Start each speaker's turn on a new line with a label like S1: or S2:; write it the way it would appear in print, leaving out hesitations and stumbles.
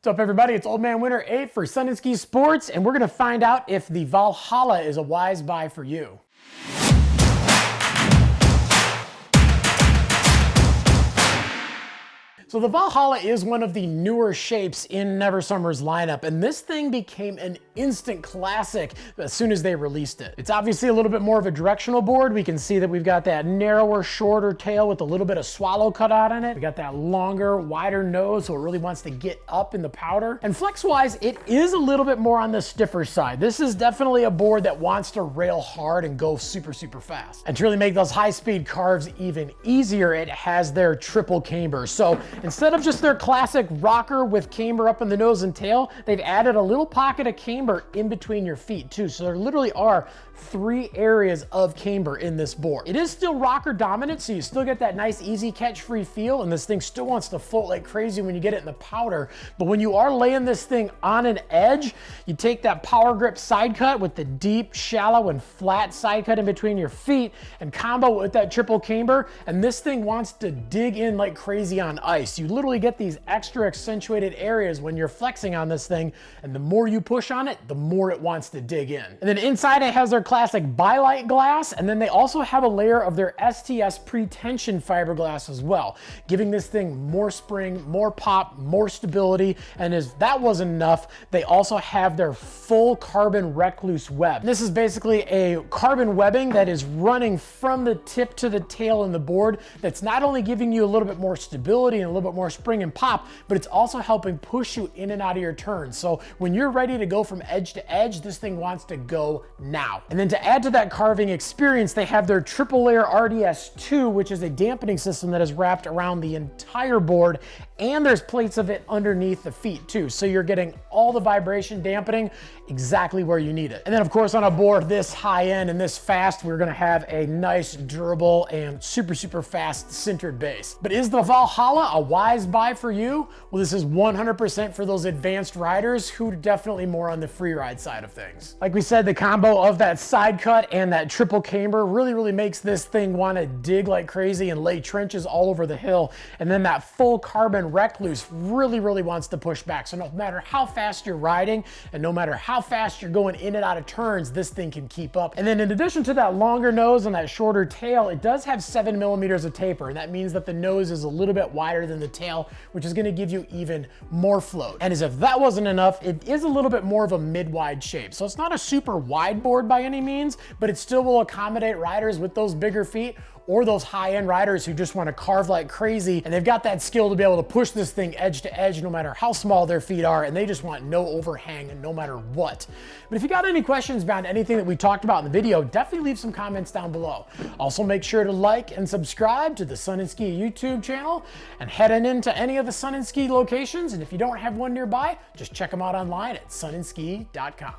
S1: What's up, everybody? It's Old Man Winter 8 for Sun and Ski Sports, and we're going to find out if the Valhalla is a wise buy for you. So the Valhalla is one of the newer shapes in Never Summer's lineup, and this thing became an instant classic as soon as they released it. It's obviously a little bit more of a directional board. We can see that we've got that narrower, shorter tail with a little bit of swallow cut out on it. We got that longer, wider nose, so it really wants to get up in the powder. And flex-wise, it is a little bit more on the stiffer side. This is definitely a board that wants to rail hard and go super, super fast. And to really make those high-speed carves even easier, it has their triple camber. So instead of just their classic rocker with camber up in the nose and tail, they've added a little pocket of camber in between your feet too. So there literally are 3 areas of camber in this board. It is still rocker dominant, so you still get that nice easy catch free feel, and this thing still wants to float like crazy when you get it in the powder. But when you are laying this thing on an edge, you take that power grip side cut with the deep, shallow, and flat side cut in between your feet and combo with that triple camber, and this thing wants to dig in like crazy on ice. You literally get these extra accentuated areas when you're flexing on this thing, and the more you push on it, the more it wants to dig in. And then inside it has their classic Bi-Lite glass, and then they also have a layer of their STS pre-tension fiberglass as well, giving this thing more spring, more pop, more stability. And as that wasn't enough, they also have their full carbon recluse web. This is basically a carbon webbing that is running from the tip to the tail in the board that's not only giving you a little bit more stability and a little bit more spring and pop, but it's also helping push you in and out of your turns. So when you're ready to go from edge to edge, this thing wants to go now. And then to add to that carving experience, they have their triple layer RDS2, which is a dampening system that is wrapped around the entire board, and there's plates of it underneath the feet too. So you're getting all the vibration dampening exactly where you need it. And then of course on a board this high end and this fast, we're gonna have a nice, durable, and super, super fast sintered base. But is the Valhalla a wise buy for you? Well, this is 100% for those advanced riders who are definitely more on the free ride side of things. Like we said, the combo of that side cut and that triple camber really makes this thing want to dig like crazy and lay trenches all over the hill. And then that full carbon recluse really wants to push back. So no matter how fast you're riding and no matter how fast you're going in and out of turns, this thing can keep up. And then in addition to that longer nose and that shorter tail, it does have 7 millimeters of taper. And that means that the nose is a little bit wider than the tail, which is going to give you even more float. And as if that wasn't enough, it is a little bit more of a mid-wide shape. So it's not a super wide board by any means, but it still will accommodate riders with those bigger feet or those high-end riders who just want to carve like crazy, and they've got that skill to be able to push this thing edge to edge no matter how small their feet are, and they just want no overhang no matter what. But if you got any questions about anything that we talked about in the video, definitely leave some comments down below. Also make sure to like and subscribe to the Sun and Ski YouTube channel, and heading into any of the Sun and Ski locations, and if you don't have one nearby, just check them out online at sunandski.com.